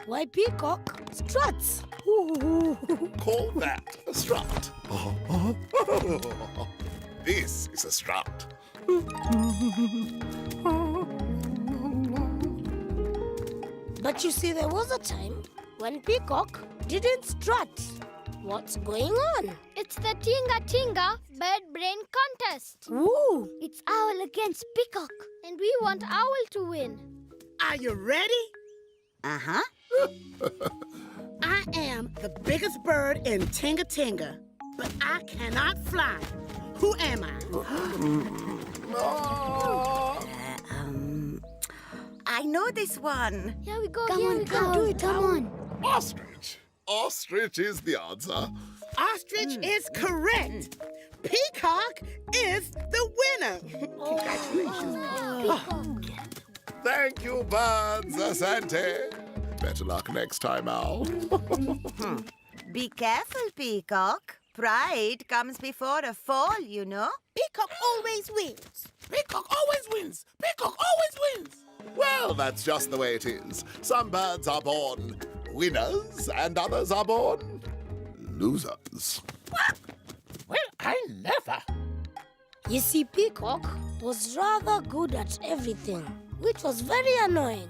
Why Peacock Struts? Call that a strut. This is a strut. But you see, there was a time when Peacock didn't strut. What's going on? It's the Tinga Tinga Bird Brain Contest. Ooh! It's Owl against Peacock, and we want Owl to win. Are you ready? Uh-huh. I am the biggest bird in Tinga Tinga, but I cannot fly. Who am I? I know this one. Here we go, Come here on, we come go. do it, come on. Ostrich. Ostrich is the answer. Ostrich is correct. Peacock is the winner. Congratulations. Thank you, birds, Asante. Better luck next time, Owl. Be careful, Peacock. Pride comes before a fall, you know. Peacock always wins. Peacock always wins. Peacock always wins. Well, that's just the way it is. Some birds are born winners and others are born losers. Well, I never. You see, Peacock was rather good at everything, which was very annoying.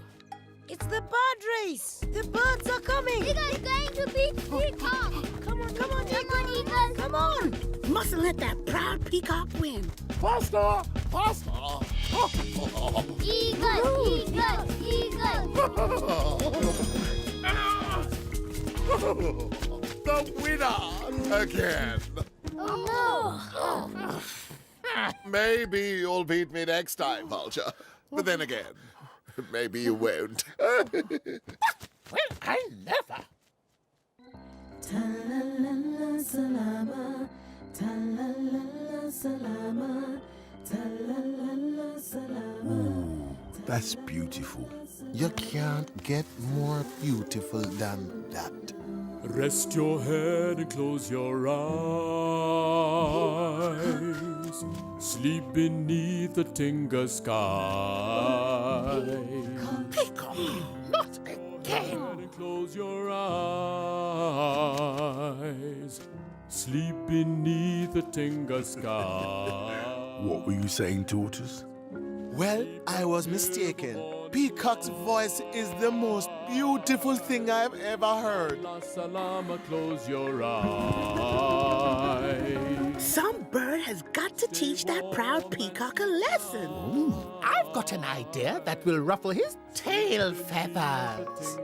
It's the bird race. The birds are coming. Eagle's going to beat Peacock. Come on, come on, Come on, Eagle. come on. Mustn't let that proud peacock win. Faster! Faster! Eagle, Eagle, Eagle. The winner again. Oh, no. Maybe you'll beat me next time, Vulture. But then again, maybe you won't. Well, I never. Ta-la-la-la salama, ta-la-la-la salama, ta-la-la-la salama. That's beautiful. You can't get more beautiful than that. Rest your head and close your eyes. Sleep beneath the Tinga sky. Peacock, not again. And close your eyes. Sleep beneath the Tinga sky. What were you saying, Tortoise? Well, I was mistaken. Peacock's voice is the most beautiful thing I've ever heard. La salama, close your eyes. Some bird has got to teach that proud peacock a lesson. I've got an idea that will ruffle his tail feathers.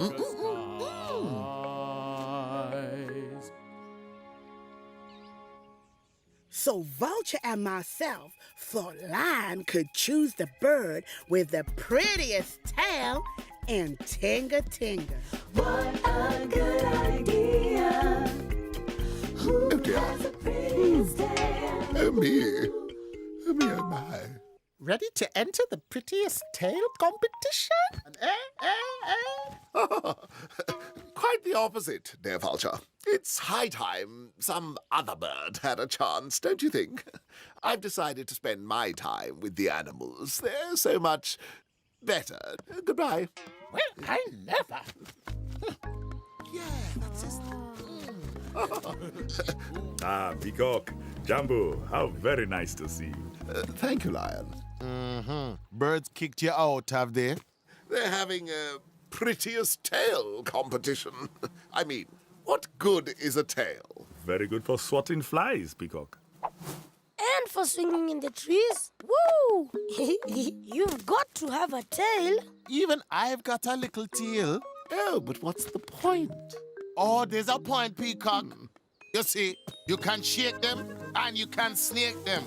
So Vulture and myself thought Lion could choose the bird with the prettiest tail in Tinga Tinga. What a good idea. Who dear. has the prettiest tail? Oh, me. Oh, me, oh, my. Ready to enter the prettiest tail competition? Quite the opposite, dear Vulture. It's high time some other bird had a chance, don't you think? I've decided to spend my time with the animals. They're so much better. Goodbye. Well, I never. Yeah, that's it. Ah, Peacock. Jumbo, how very nice to see you. Thank you, Lion. Birds kicked you out, have they? They're having a prettiest tail competition. I mean, what good is a tail? Very good for swatting flies, Peacock. And for swinging in the trees. Woo! You've got to have a tail. Even I've got a little tail. Oh, but what's the point? Oh, there's a point, Peacock. You see, you can shake them and you can snake them.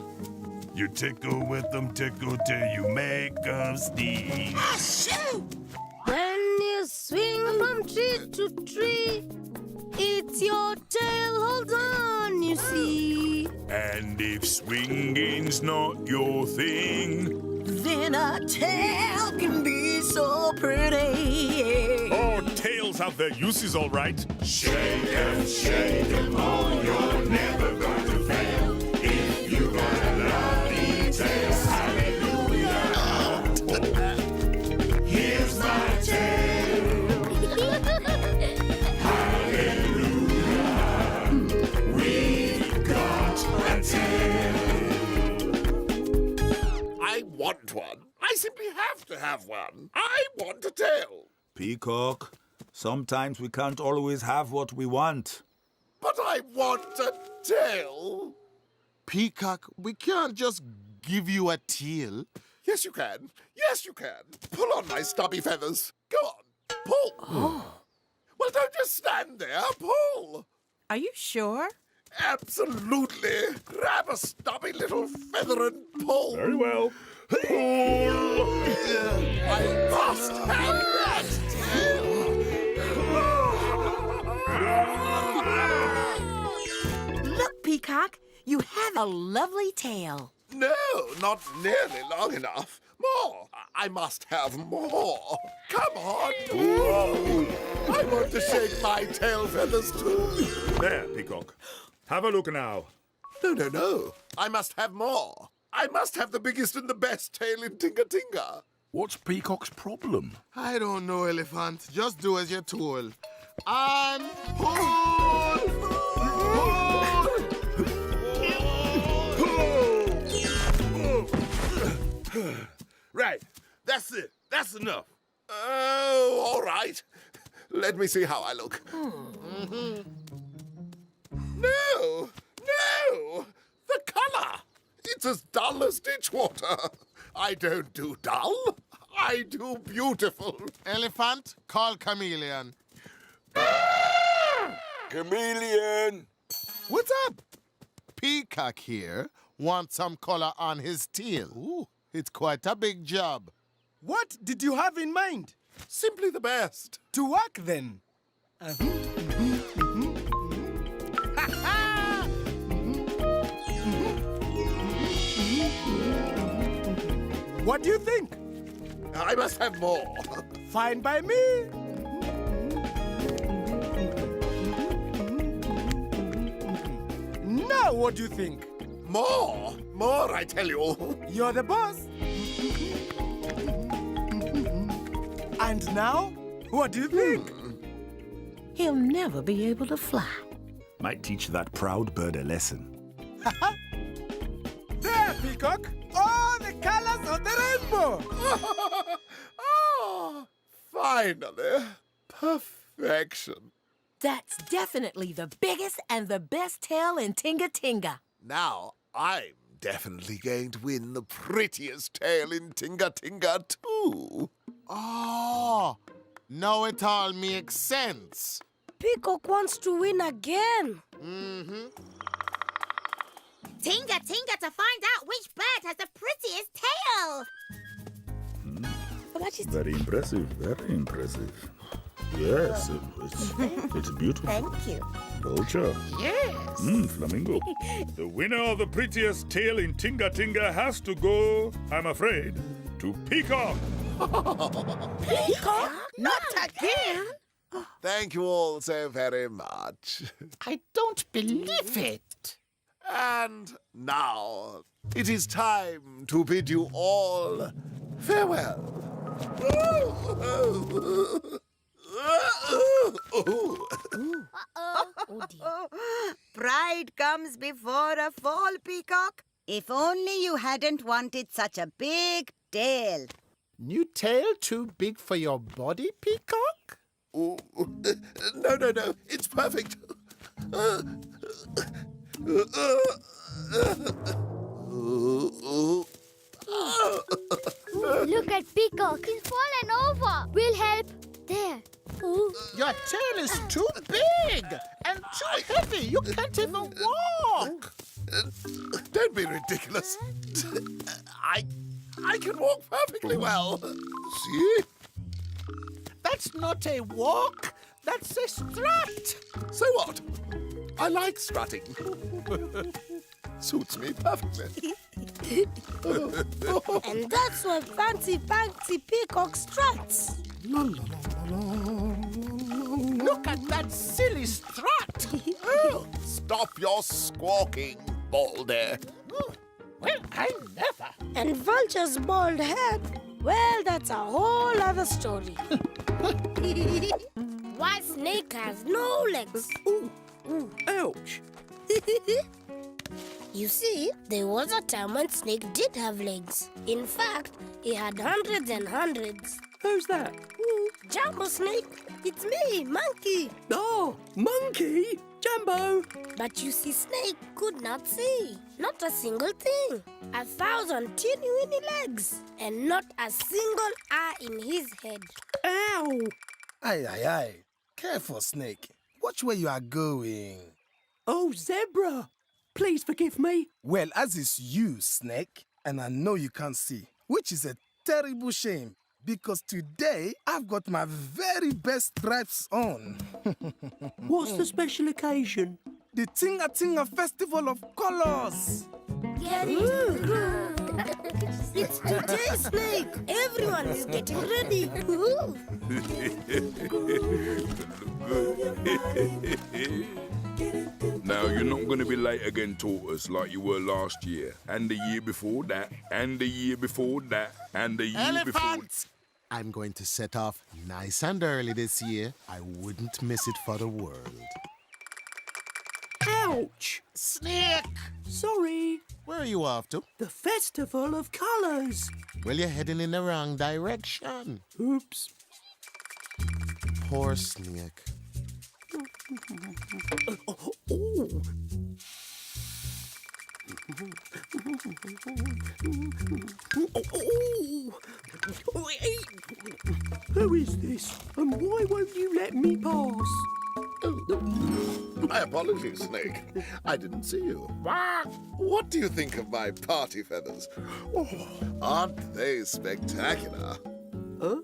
You tickle with them, tickle till you make them sneeze. When you swing from tree to tree, it's your tail holds on, you see. And if swinging's not your thing, Then a tail can be so pretty. oh, tails have their uses, all right. Shake 'em, oh, you're never going to fail. If you got a lovely tail, hallelujah. Here's my tail. have to have one. I want a tail. Peacock, sometimes we can't always have what we want. But I want a tail. Peacock, we can't just give you a tail. Yes, you can. Yes, you can. Pull on my stubby feathers. Go on. Pull. Oh. Well, don't just stand there. Pull. Are you sure? Absolutely. Grab a stubby little feather and pull. Very well. I must have that tail. Look, Peacock, you have a lovely tail. No, not nearly long enough. More. I must have more. Come on. Ooh. I want to shake my tail feathers too. There, Peacock. Have a look now. No. I must have more. I must have the biggest and the best tail in Tinga Tinga. What's Peacock's problem? I don't know, Elephant. Just do as you're told. And pull! Right. That's it. That's enough. Oh, all right. Let me see how I look. No! The colour! It's as dull as ditch water. I don't do dull. I do beautiful. Elephant, call Chameleon. Chameleon! What's up? Peacock here wants some color on his tail. Ooh, it's quite a big job. What did you have in mind? Simply the best. To work, then. What do you think? I must have more. Fine by me. Now, what do you think? More, I tell you. You're the boss. And now, what do you think? He'll never be able to fly. Might teach that proud bird a lesson. There, Peacock! All the colors of the rainbow! Oh, finally. Perfection. That's definitely the biggest and the best tail in Tinga Tinga. Now, I'm definitely going to win the prettiest tail in Tinga Tinga too. Oh, now it all makes sense. Peacock wants to win again. Tinga Tinga to find out which bird has the prettiest tail. Very impressive, very impressive. Yes, it's beautiful. Thank you. Vulture. Yes. Flamingo. The winner of the prettiest tail in Tinga Tinga has to go, I'm afraid, to Peacock. Peacock? Not again. Thank you all so very much. I don't believe it. And now, it is time to bid you all farewell. Oh dear. Pride comes before a fall, Peacock. If only you hadn't wanted such a big tail. New tail too big for your body, Peacock? Oh, no, it's perfect. Look at Peacock. He's fallen over. We'll help. There. Your tail is too big and too heavy. You can't even walk. Don't be ridiculous. I can walk perfectly well. See? That's not a walk. That's a strut. So what? I like strutting. Suits me perfectly. And that's why fancy Peacock Struts. Look at that silly strut. Stop your squawking, Baldy. Well, I never. And Vulture's bald head, well, that's a whole other story. Why Snake has no legs. Ouch. You see, there was a time when Snake did have legs. In fact, he had hundreds and hundreds. Who's that? Jumbo Snake, it's me, Monkey. Oh, Monkey! Jumbo! But you see, Snake could not see. Not a single thing. 1,000 teeny-weeny legs. And not a single eye in his head. Ow! Aye, aye, aye. Careful, Snake. Watch where you are going. Oh, Zebra! Please forgive me. Well, as is you, Snake, and I know you can't see, which is a terrible shame, because today I've got my very best stripes on. What's the special occasion? The Tinga Tinga Festival of Colors. Get it? It's today, Snake. Everyone is getting ready. Now you're not going to be late again, Tortoise, like you were last year, and the year before that, and the year before that, and the year before... Elephant! I'm going to set off nice and early this year. I wouldn't miss it for the world. Ouch! Snake! Sorry. Where are you off to? The Festival of Colours. Well, you're heading in the wrong direction. Oops. Poor Snake. Who is this? And why won't you let me pass? My apologies, Snake. I didn't see you. What do you think of my party feathers? Oh, aren't they spectacular? Huh?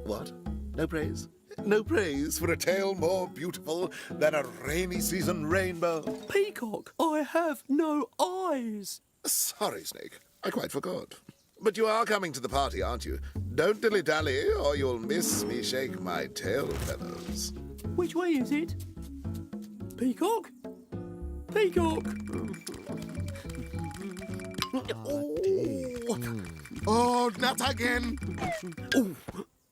What? No praise? No praise for a tail more beautiful than a rainy season rainbow? Peacock, I have no eyes. Sorry, Snake. I quite forgot. But you are coming to the party, aren't you? Don't dilly-dally, or you'll miss me shake my tail feathers. Which way is it? Peacock? Peacock! Oh, not again! Oh.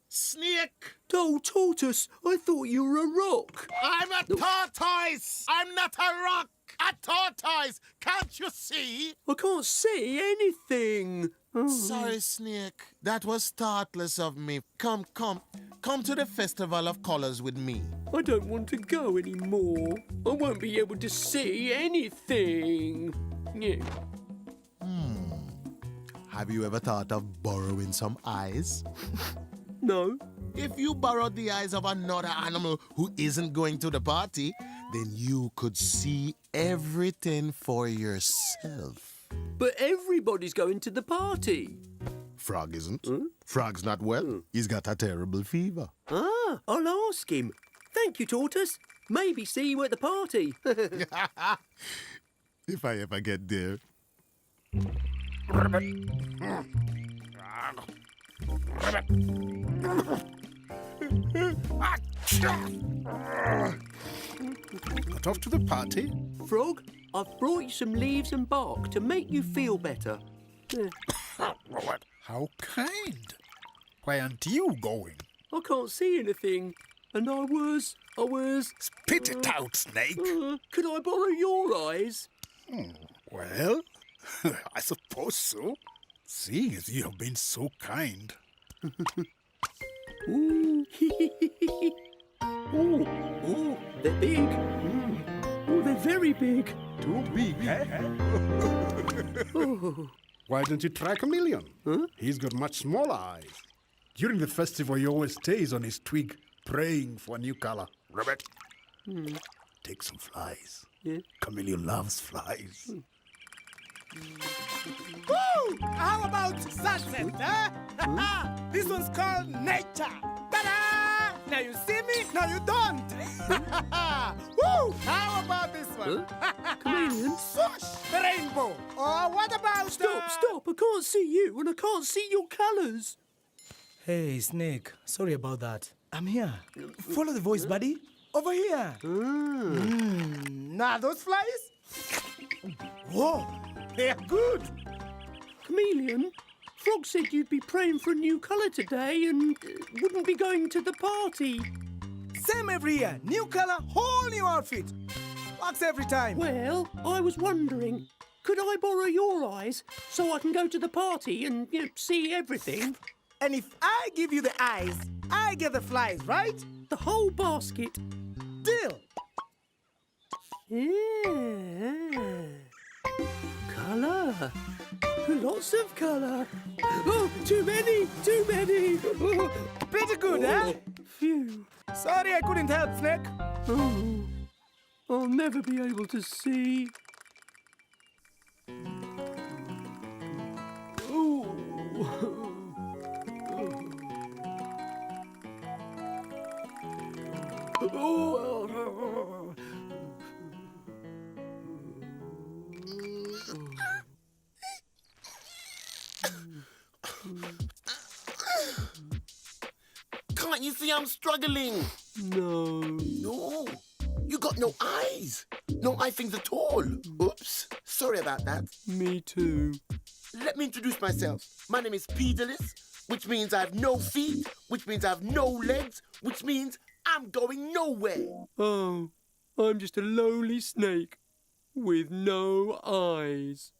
Snake! Oh, Tortoise, I thought you were a rock. I'm a tortoise! I'm not a rock! A tortoise! Can't you see? I can't see anything. Sorry, Snake. That was thoughtless of me. Come. Come to the Festival of Colors with me. I don't want to go anymore. I won't be able to see anything. Yeah. Have you ever thought of borrowing some eyes? No. If you borrowed the eyes of another animal who isn't going to the party, then you could see everything for yourself. But everybody's going to the party. Frog isn't. Frog's not well. He's got a terrible fever. Ah, I'll ask him. Thank you, Tortoise. Maybe see you at the party. If I ever get there. Not off to the party? Frog, I've brought you some leaves and bark to make you feel better. How kind. Why aren't you going? I can't see anything. And I was... Spit it out, Snake. Could I borrow your eyes? Well, I suppose so. Seeing as you have been so kind. Ooh. Ooh, they're big. Oh, they're very big. Too big, eh? Why don't you try Chameleon? Huh? He's got much smaller eyes. During the festival, he always stays on his twig, praying for a new color. Rabbit, take some flies. Yeah. Chameleon loves flies. Woo! How about sunset, huh? This one's called nature. Ta-da! Now you see me, now you don't. Woo! How about this one? Chameleon? Swoosh! The rainbow. Or what about... Stop! I can't see you and I can't see your colours. Hey, Snake. Sorry about that. I'm here. Follow the voice, buddy. Over here. Now those flies? Whoa! They're good. Chameleon, Frog said you'd be praying for a new colour today and wouldn't be going to the party. Same every year. New color, whole new outfit. Peacocks every time. Well, I was wondering, could I borrow your eyes so I can go to the party and see everything? And if I give you the eyes, I get the flies, right? The whole basket. Deal. Yeah. Colour. Lots of colour. Oh, too many, too many. Oh. Pretty good, huh? Phew. Sorry I couldn't help, Snake. Oh, I'll never be able to see. Can't you see I'm struggling? No. No. You got no eyes. No eye things at all. Oops. Sorry about that. Me too. Let me introduce myself. My name is Peterless, which means I have no feet, which means I have no legs, which means I'm going nowhere. Oh, I'm just a lonely snake with no eyes.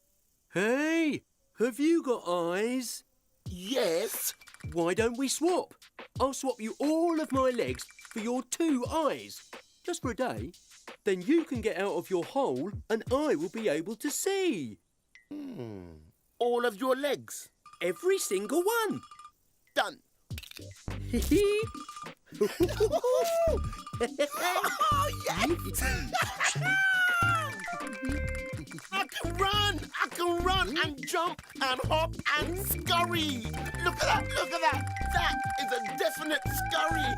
Hey, have you got eyes? Yes. Why don't we swap? I'll swap you all of my legs for your 2 eyes, just for a day. Then you can get out of your hole and I will be able to see. All of your legs? Every single one. Done. Oh, yes! I can run and jump and hop and scurry. Look at that. That is a definite scurry.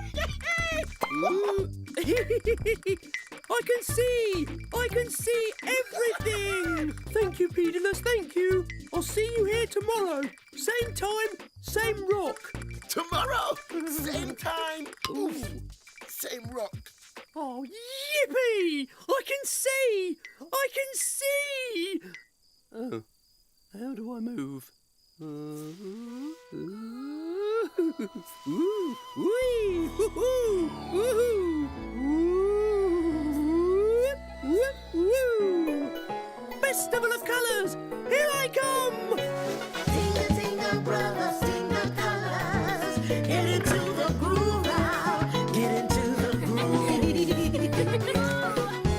I can see everything. Thank you, Peterless, thank you. I'll see you here tomorrow. Same time, same rock. Tomorrow, same time, oof, same rock. Oh, yippee! I can see! Oh, how do I move? Festival of Colours! Here I come! Tinga Tinga brothers, Tinga colors. Get into the groove now. Get into the groove.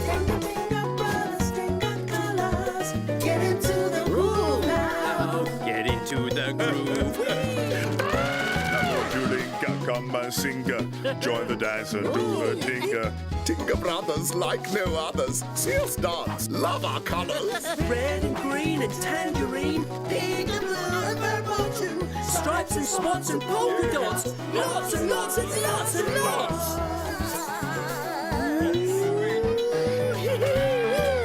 Tinga Tinga brothers, Tinga colors. Get into the groove now. Get into the groove. Julinka, come and singa. Join the dance and do the tinga. Tinga brothers like no others. See us dance, love our colours. Red and green and tangerine. Pink and blue and purple too. Stripes and spots and polka dots. Lots and lots and lots and lots.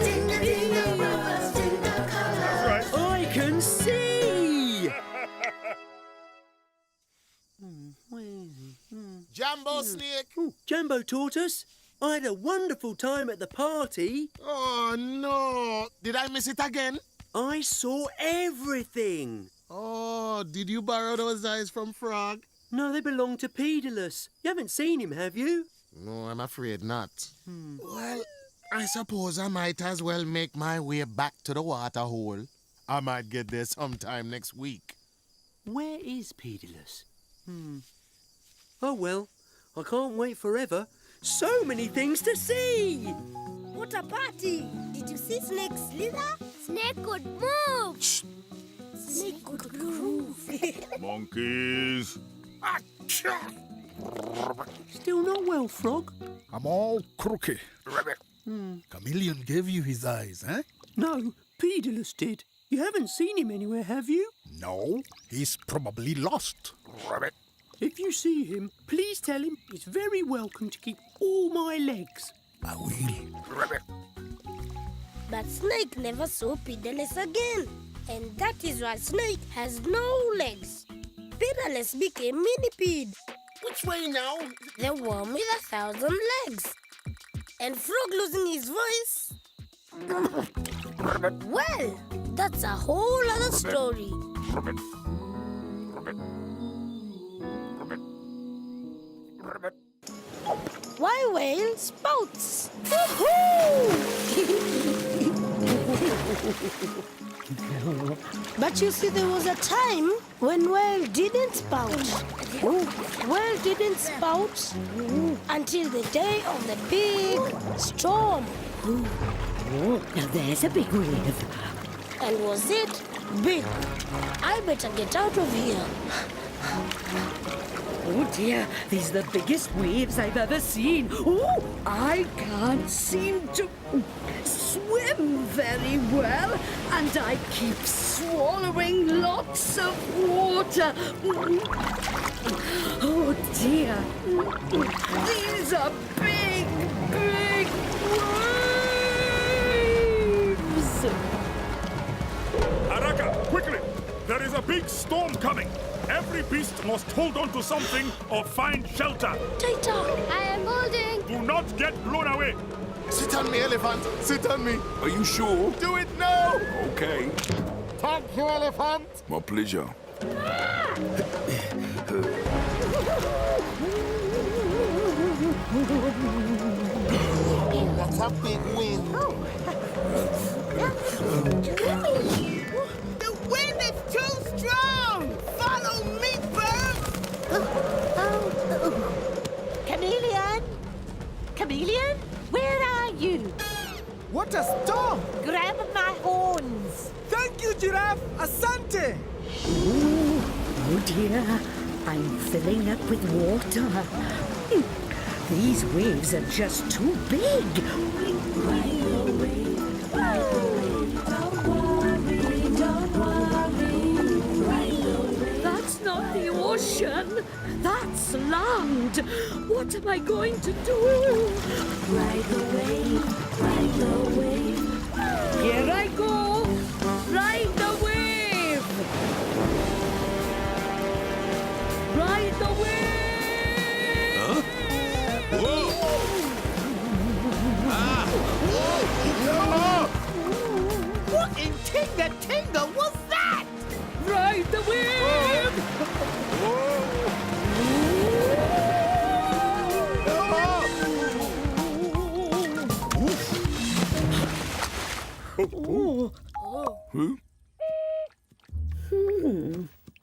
Tinga Tinga brothers, Tinga colors. I can see! Jumbo Snake. Jumbo Tortoise, I had a wonderful time at the party. Oh, no. Did I miss it again? I saw everything. Oh, did you borrow those eyes from Frog? No, they belong to Peterless. You haven't seen him, have you? No, I'm afraid not. Well, I suppose I might as well make my way back to the water hole. I might get there sometime next week. Where is Peterless? Oh, well, I can't wait forever. So many things to see! What a party! Did you see Snake slither? Snake could move! Shh. Snake could groove. Monkeys. Still not well, Frog? I'm all crooked. Chameleon gave you his eyes, eh? No, Peterless did. You haven't seen him anywhere, have you? No, he's probably lost. If you see him, please tell him he's very welcome to keep all my legs. I will. But Snake never saw Peterless again. And that is why Snake has no legs. Peterless became Minipede. Which way now? The worm with 1,000 legs. And Frog losing his voice. Well, that's a whole other story. why whale spouts. Woohoo! But you see, there was a time when whale didn't spout. Whale didn't spout until the day of the big storm. Now there's a big wave. And was it big? I better get out of here. Oh dear, these are the biggest waves I've ever seen. Oh, I can't seem to swim very well, and I keep swallowing lots of water. Oh dear, these are big, big waves. Araka, quickly! There is a big storm coming. Every beast must hold on to something or find shelter. Tighter! I am holding. Do not get blown away. Sit on me, elephant. Sit on me. Are you sure? Do it now. Okay. Thank you, elephant. My pleasure. That's a big wind. The wind is too strong! Follow me, birds! Chameleon? Chameleon? Where are you? What a storm! Grab my horns. Thank you, Giraffe. Asante! Oh dear, I'm filling up with water. These waves are just too big. That's not the ocean. That's land. What am I going to do? Ride the wave, ride the wave. Here I go. Ride the wave. Ride the wave. Whoa! What in Tinga Tinga was that? Ride the wave!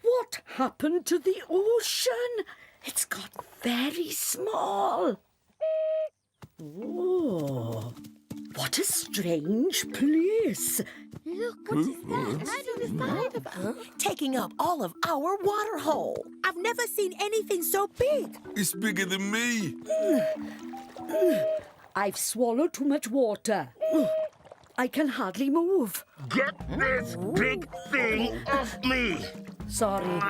What happened to the ocean? It's got very small. Oh, what a strange place. Look, what is that? Right on the side of us. Taking up all of our water hole. I've never seen anything so big. It's bigger than me. I've swallowed too much water. I can hardly move. Get this big thing off me! Sorry.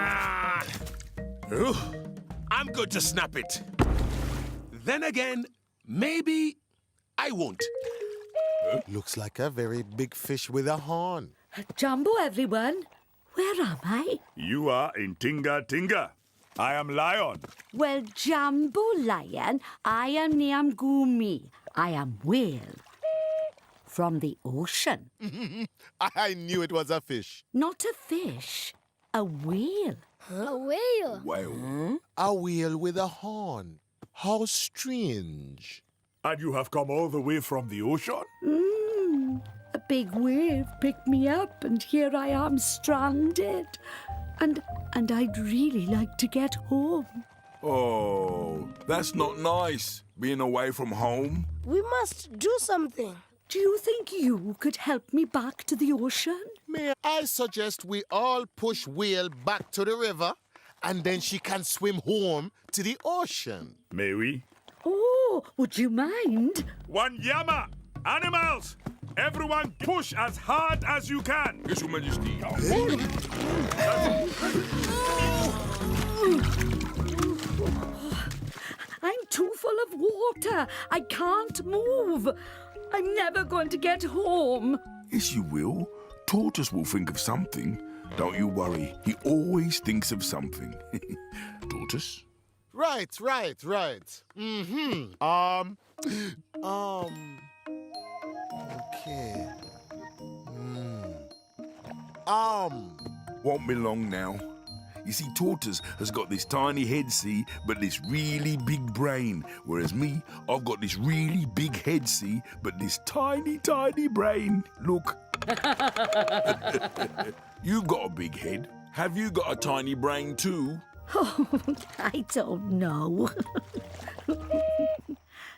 I'm going to snap it. Then again, maybe I won't. Looks like a very big fish with a horn. Jumbo, everyone. Where am I? You are in Tinga Tinga. I am Lion. Well, Jumbo Lion, I am Niamgumi. I am whale. From the ocean. I knew it was a fish. Not a fish. A whale. A whale. Whale? A whale with a horn. How strange. And you have come all the way from the ocean? A big wave picked me up, and here I am stranded. And I'd really like to get home. Oh, that's not nice, being away from home. We must do something. Do you think you could help me back to the ocean? May I suggest we all push Whale back to the river, and then she can swim home to the ocean. May we? Oh, would you mind? Wanyama! Animals! Everyone push as hard as you can. Yes, Your Majesty. I'm too full of water. I can't move. I'm never going to get home. Yes, you will. Tortoise will think of something. Don't you worry. He always thinks of something. Tortoise? Right. Okay. Won't be long now. You see, Tortoise has got this tiny head, see, but this really big brain. Whereas me, I've got this really big head, see, but this tiny, tiny brain. Look. You've got a big head. Have you got a tiny brain too? Oh, I don't know.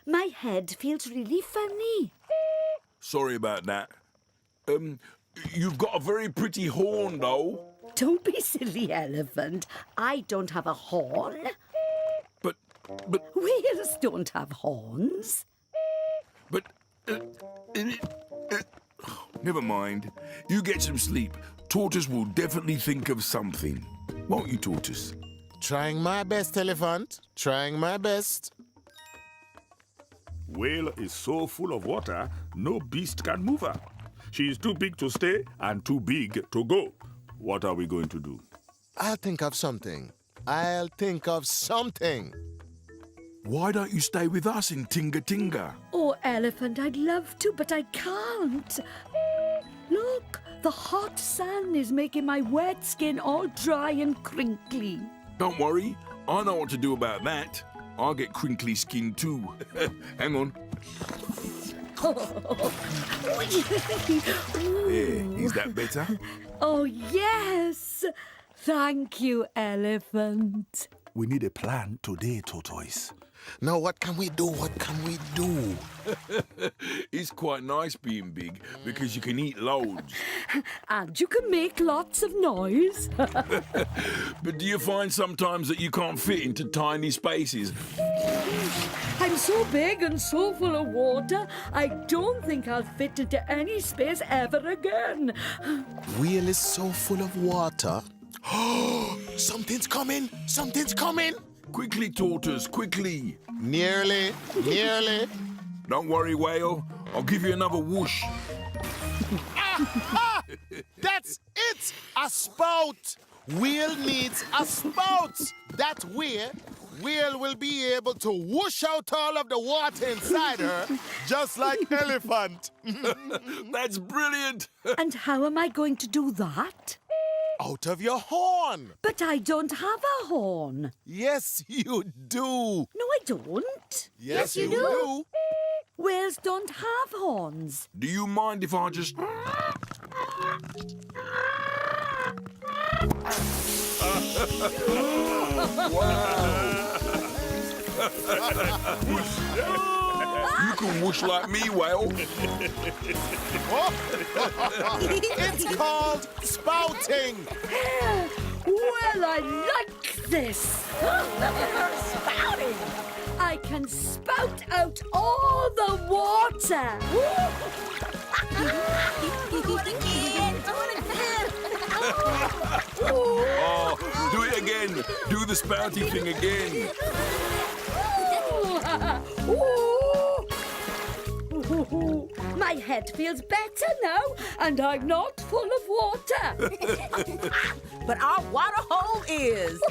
My head feels really funny. Sorry about that. You've got a very pretty horn, though. Don't be silly, Elephant. I don't have a horn. But... Whales don't have horns. But... never mind. You get some sleep. Tortoise will definitely think of something. Won't you, Tortoise? Trying my best, Elephant. Trying my best. Whale is so full of water, no beast can move her. She is too big to stay and too big to go. What are we going to do? I'll think of something. I'll think of something. Why don't you stay with us in Tinga Tinga? Oh, Elephant, I'd love to, but I can't. Look, the hot sun is making my wet skin all dry and crinkly. Don't worry, I know what to do about that. I'll get crinkly skin too. Hang on. There, is that better? Oh, yes. Thank you, Elephant. We need a plan today, Tortoise. Now, what can we do? What can we do? It's quite nice being big because you can eat loads. And you can make lots of noise. But do you find sometimes that you can't fit into tiny spaces? I'm so big and so full of water, I don't think I'll fit into any space ever again. Whale is so full of water. Something's coming! Something's coming! Quickly, Tortoise, quickly! Nearly, nearly. Don't worry, Whale. I'll give you another whoosh. That's it! A spout! Whale needs a spout! That way, Whale will be able to whoosh out all of the water inside her, just like Elephant. That's brilliant! And how am I going to do that? Out of your horn! But I don't have a horn. Yes, you do. No, I don't. Yes, you do. Whales don't have horns. Do you mind if I just... You can whoosh like me, Whale. It's called spouting. Well, I like this. Spouting. I can spout out all the water. Oh, do it again. Do the spouty thing again. My head feels better now, and I'm not full of water. But our water hole is.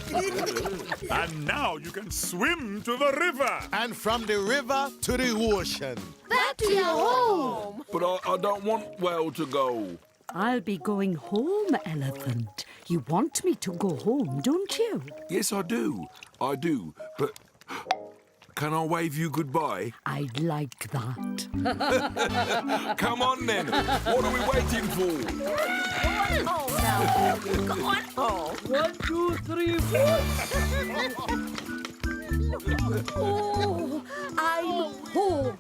And now you can swim to the river. And from the river to the ocean. Back to your home. But I don't want Whale to go. I'll be going home, Elephant. You want me to go home, don't you? Yes, I do. I do. But can I wave you goodbye? I'd like that. Come on, then. What are we waiting for? Oh, no. Go on home. 1, 2, 3, 4. Oh, I'm home.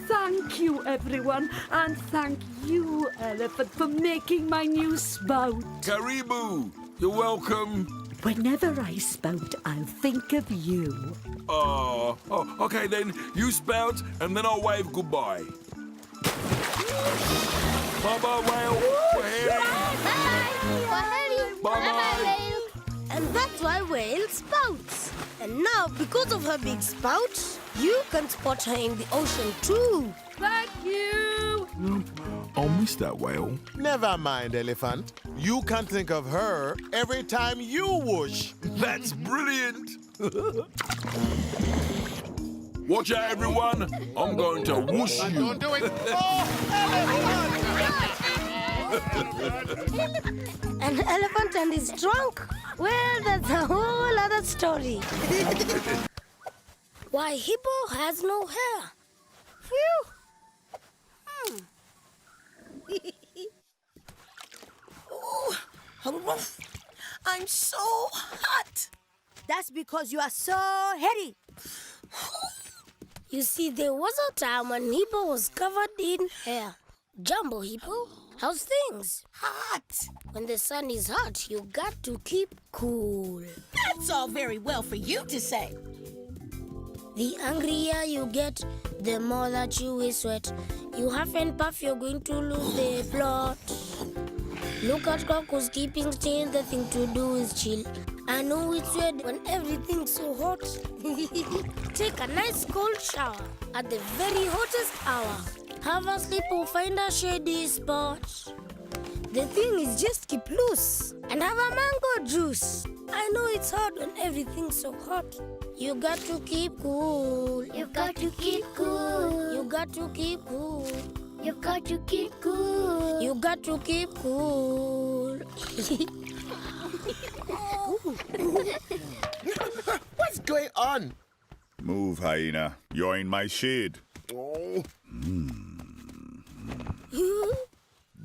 Thank you, everyone, and thank you, Elephant, for making my new spout. Caribou, you're welcome. Whenever I spout, I'll think of you. Oh, okay then. You spout, and then I'll wave goodbye. Bye-bye, Whale. Bye-bye. And that's why Whale spouts. And now, because of her big spout, you can spot her in the ocean too. Thank you. I'll miss that Whale. Never mind, Elephant. You can think of her every time you whoosh. That's brilliant. Watch out, everyone. I'm going to whoosh you. Don't do it. Oh, Elephant! An elephant and his trunk? Well, that's a whole other story. Why, hippo has no hair. Phew. I'm so hot. That's because you are so heady. You see, there was a time when hippo was covered in hair. Jumbo hippo, how's things? Hot. When the sun is hot, you got to keep cool. That's all very well for you to say. The angrier you get, the more that you will sweat. You huff and puff, you're going to lose the plot. Look at Crocus keeping still, the thing to do is chill. I know it's weird when everything's so hot. Take a nice cold shower at the very hottest hour. Have a sleep or find a shady spot. The thing is just keep loose and have a mango juice. I know it's hard when everything's so hot. You got to keep cool. You've got to keep cool. You got to keep cool. You've got to keep cool. You got to keep cool. What's going on? Move, hyena. You're in my shade. Oh.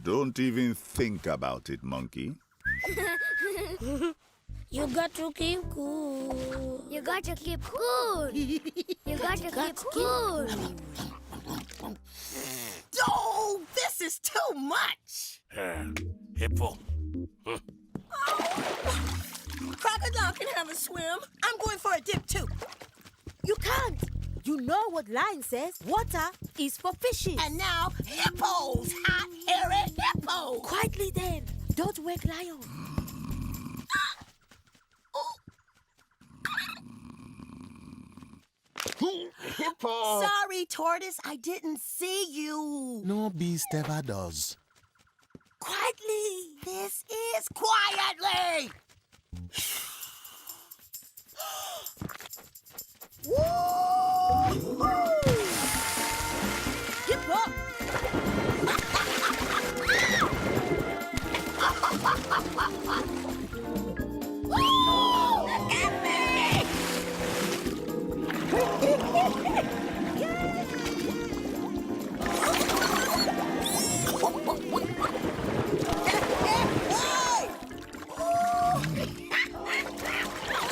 Don't even think about it, monkey. You got to keep cool. You got to keep cool. You got to keep cool. Oh, this is too much. Hippo. Crocodile can have a swim. I'm going for a dip, too. You can't. You know what line says. Water is for fishes. And now, hippos. Hot, hairy hippos. Quietly then. Don't wake Lion. Hippo! Sorry, Tortoise. I didn't see you. No beast ever does. Quietly. This is quietly. Hippo!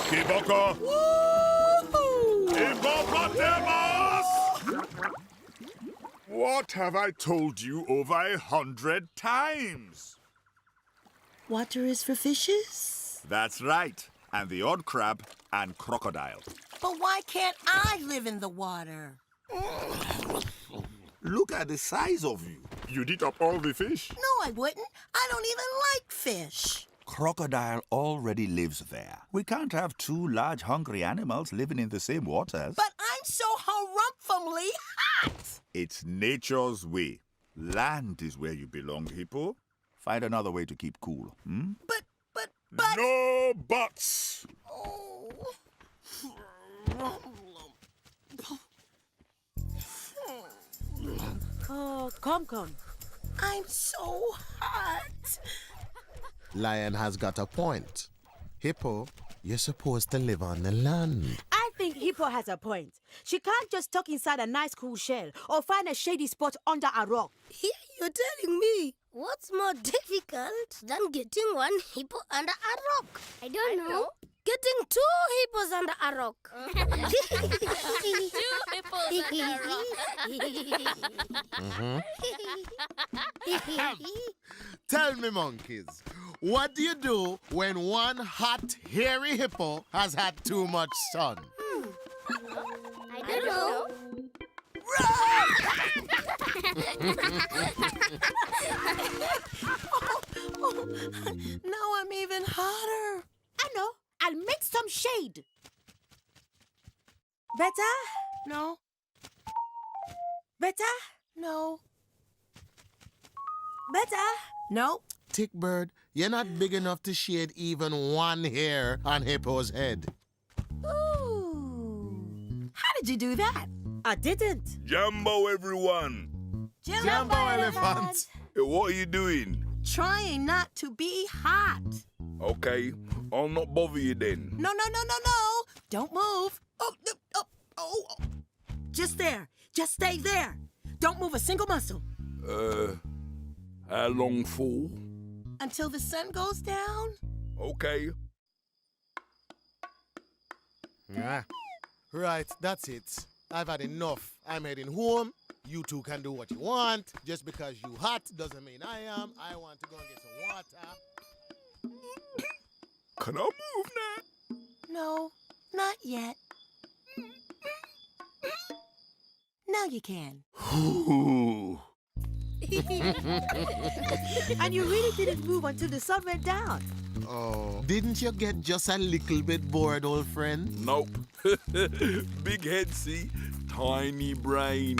Kiboko! Hippopotamus! What have I told you over 100 times? Water is for fishes? That's right. And the odd crab and crocodile. But why can't I live in the water? Look at the size of you. You'd eat up all the fish? No, I wouldn't. I don't even like fish. Crocodile already lives there. We can't have two large hungry animals living in the same waters. But I'm so harumphumly hot. It's nature's way. Land is where you belong, Hippo. Find another way to keep cool. But... No buts! Oh, come. I'm so hot. Lion has got a point. Hippo, you're supposed to live on the land. I think Hippo has a point. She can't just tuck inside a nice cool shell or find a shady spot under a rock. Here you're telling me. What's more difficult than getting one hippo under a rock? I don't know. Getting two hippos under a rock. Two hippos under a rock. Tell me, monkeys, what do you do when one hot, hairy hippo has had too much sun? I don't know. Now I'm even hotter. I know. I'll make some shade. Better? No. Better? No. Better? No. Tickbird, you're not big enough to shade even one hair on Hippo's head. Ooh. How did you do that? I didn't. Jumbo, everyone. Jumbo elephant. Hey, what are you doing? trying not to be hot. Okay, I'll not bother you then. No. Don't move. Oh. Just there. Just stay there. Don't move a single muscle. How long for? Until the sun goes down. Okay. Right, that's it. I've had enough. I'm heading home. You two can do what you want. Just because you hot doesn't mean I am. I want to go and get some water. Can I move now? No, not yet. Now you can. And you really didn't move until the sun went down. Oh, didn't you get just a little bit bored, old friend? Nope. Big head, see? Tiny brain.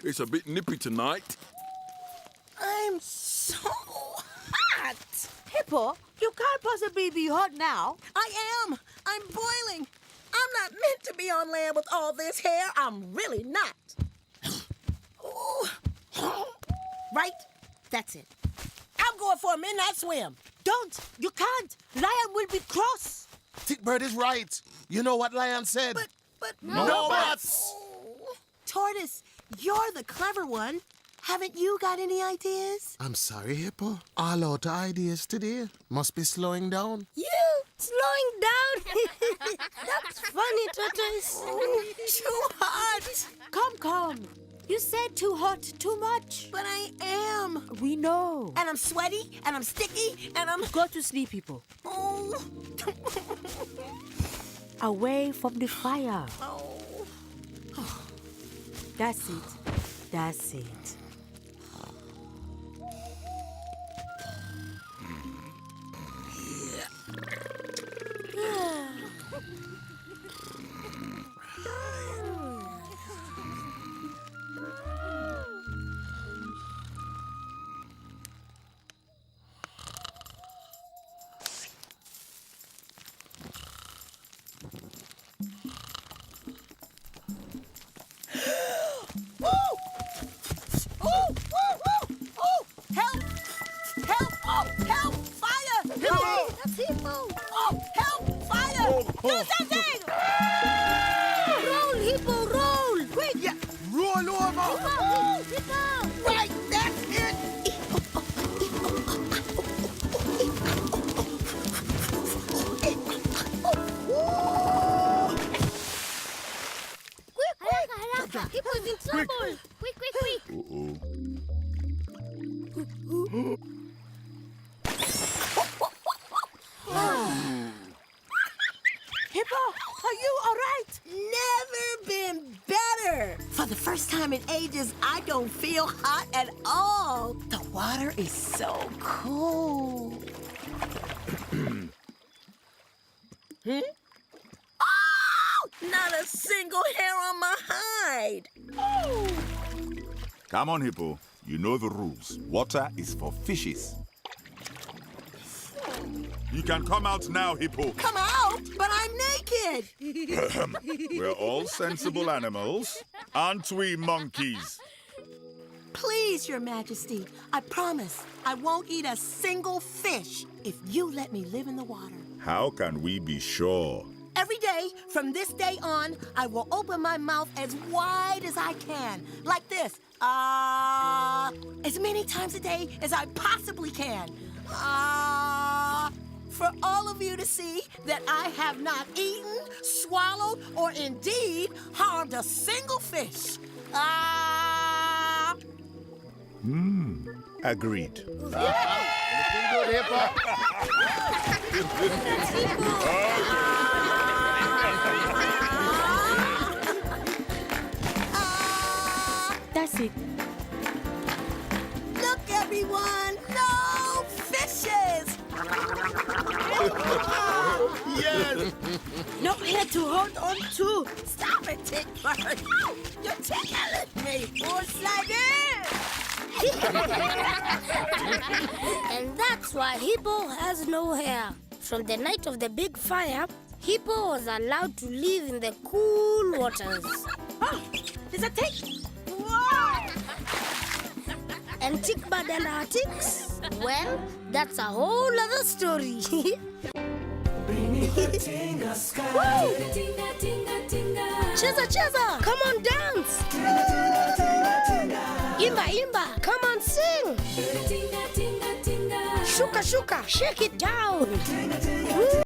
It's a bit nippy tonight. I'm so hot. Hippo, you can't possibly be hot now. I am. I'm boiling. I'm not meant to be on land with all this hair. I'm really not. Right? That's it. I'm going for a midnight swim. Don't. You can't. Lion will be cross. Tickbird is right. You know what Lion said? But no buts. Tortoise, you're the clever one. Haven't you got any ideas? I'm sorry, Hippo. All out of ideas today. Must be slowing down. You slowing down? That's funny, Tortoise. Too hot. Come. You said too hot, too much. But I am. We know. And I'm sweaty, and I'm sticky, and I'm... Go to sleep, people. Oh. Away from the fire. Oh. That's it. Help! Fire! Hippo! That's Hippo! Oh, help! Fire! Do something! Roll, Hippo, roll! Quick! Yeah, roll over! Hippo! Right, that's it! Quick! Hippo's in trouble! Quick! Uh-oh. Hippo, are you all right? Never been better. For the first time in ages, I don't feel hot at all. The water is so cool. Oh! Not a single hair on my hide. Oh! Come on, Hippo. You know the rules. Water is for fishes. You can come out now, Hippo. Come out, but I'm naked. We're all sensible animals, aren't we, monkeys? Please, Your Majesty, I promise I won't eat a single fish if you let me live in the water. How can we be sure? Every day, from this day on, I will open my mouth as wide as I can, like this. As many times a day as I possibly can. For all of you to see that I have not eaten, swallowed, or indeed harmed a single fish. Agreed. Looking good, Hippo. That's it. Look, everyone, no fishes. Yes. No hair to hold on to. Stop it, Tickbird. You're tickling me. What's like it? And that's why Hippo has no hair. From the night of the big fire, Hippo was allowed to live in the cool waters. Oh, there's a tick. Whoa! And Tick Bud and our ticks? Well, that's a whole other story. Cheza, cheza, come on, dance. Imba, imba, come on, sing. Shuka, shuka, shake it down.